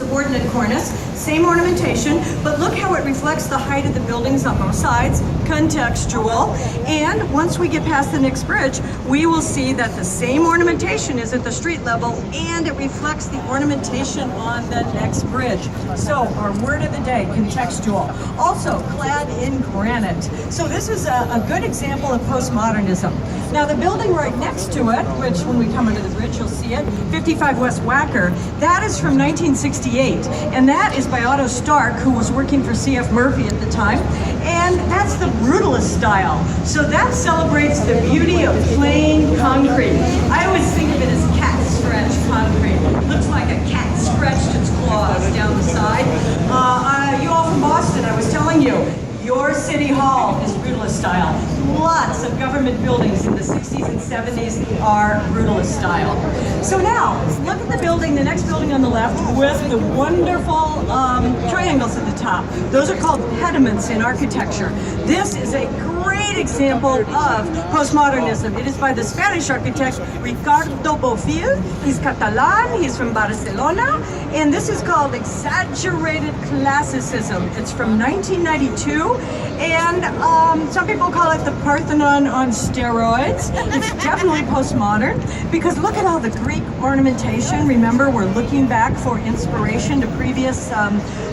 subordinate cornice, same ornamentation, but look how it reflects the height of the buildings on both sides, contextual. And once we get past the next bridge, we will see that the same ornamentation is at the street level and it reflects the ornamentation on the next bridge. So our word of the day, contextual. Also clad in granite. So this is a good example of postmodernism. Now the building right next to it, which when we come under the bridge you'll see it, 55 West Wacker, that is from 1968. And that is by Otto Stark, who was working for C.F. Murphy at the time. And that's the brutalist style. So that celebrates the beauty of plain concrete. I always think of it as cat scratch concrete. It looks like a cat scratched its claws down the side. You all from Boston, I was telling you, your city hall is brutalist style. Lots of government buildings in the 60s and 70s are brutalist style. So now, look at the building, the next building on the left with the wonderful triangles at the top. Those are called pediments in architecture. This is a great example of postmodernism. It is by the Spanish architect Ricardo Bofill. He's Catalan, he's from Barcelona, and this is called exaggerated classicism. It's from 1992, and some people call it the Parthenon on steroids. It's definitely postmodern because look at all the Greek ornamentation. Remember, we're looking back for inspiration to previous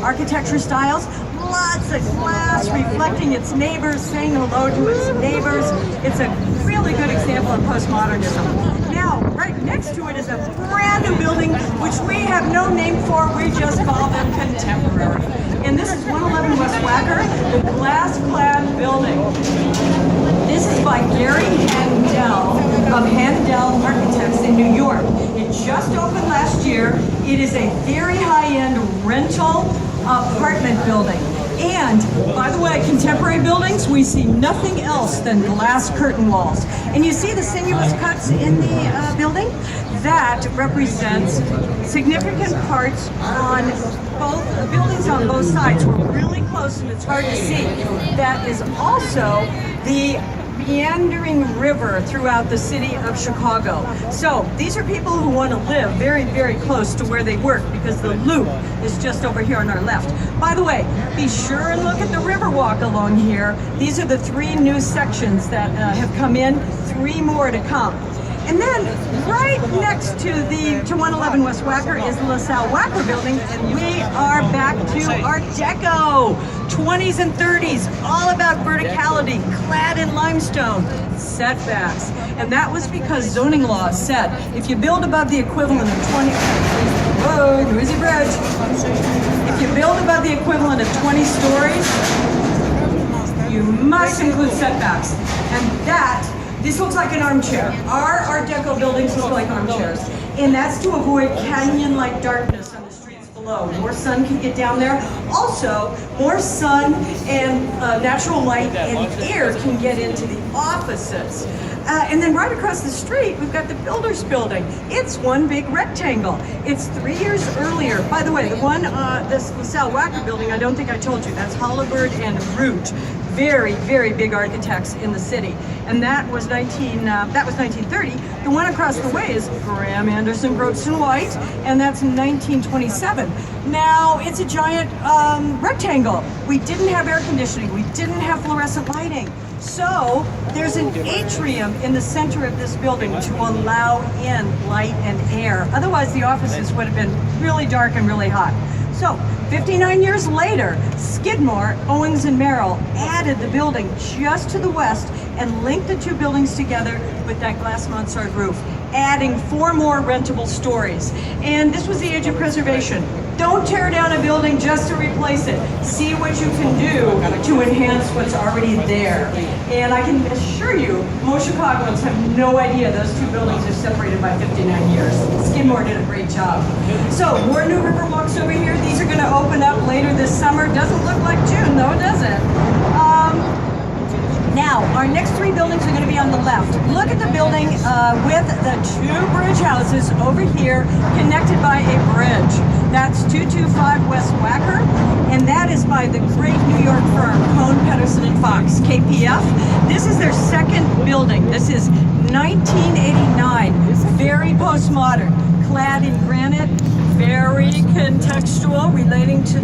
architecture styles. Lots of glass reflecting its neighbors, saying hello to its neighbors. It's a really good example of postmodernism. Now, right next to it is a brand new building, which we have no name for, we just call them contemporary. And this is 111 West Wacker, the glass-clad building. This is by Gary Handel of Handel Architects in New York. It just opened last year. It is a very high-end rental apartment building. And, by the way, contemporary buildings, we see nothing else than glass curtain walls. And you see the sinuous cuts in the building? That represents significant parts on both buildings on both sides. We're really close and it's hard to see. That is also the meandering river throughout the city of Chicago. So these are people who want to live very, very close to where they work because the loop is just over here on our left. By the way, be sure and look at the Riverwalk along here. These are the 3 new sections that have come in, 3 more to come. And then right next to 111 West Wacker is the LaSalle Wacker building, and we are back to Art Deco, 20s and 30s, all about verticality, clad in limestone, setbacks. And that was because zoning laws said if you build above the equivalent of 20, whoa, noisy bridge. If you build above the equivalent of 20 stories, you must include setbacks. And this looks like an armchair. Our Art Deco buildings look like armchairs. And that's to avoid canyon-like darkness on the streets below. More sun can get down there. Also, more sun and natural light and air can get into the offices. And then right across the street, we've got the Builders Building. It's one big rectangle. It's 3 years earlier. By the way, the one, this LaSalle Wacker building, I don't think I told you, that's Hollibird and Root. Very, very big architects in the city. And that was 1930. The one across the way is Graham Anderson, Groats and White, and that's in 1927. Now, it's a giant rectangle. We didn't have air conditioning. We didn't have fluorescent lighting. So there's an atrium in the center of this building to allow in light and air. Otherwise, the offices would have been really dark and really hot. So 59 years later, Skidmore, Owings and Merrill added the building just to the west and linked the 2 buildings together with that glass mansard roof, adding 4 more rentable stories. And this was the age of preservation. Don't tear down a building just to replace it. See what you can do to enhance what's already there. And I can assure you, most Chicagoans have no idea those 2 buildings are separated by 59 years. Skidmore did a great job. So, more new river walks over here. These are going to open up later this summer. Doesn't look like June though, does it? Now, our next 3 buildings are going to be on the left. Look at the building with the 2 bridge houses over here connected by a bridge. That's 225 West Wacker, and that is by the great New York firm, Cohn, Pedersen & Fox, KPF. This is their 2nd building. This is 1989, very postmodern, clad in granite, very contextual. into the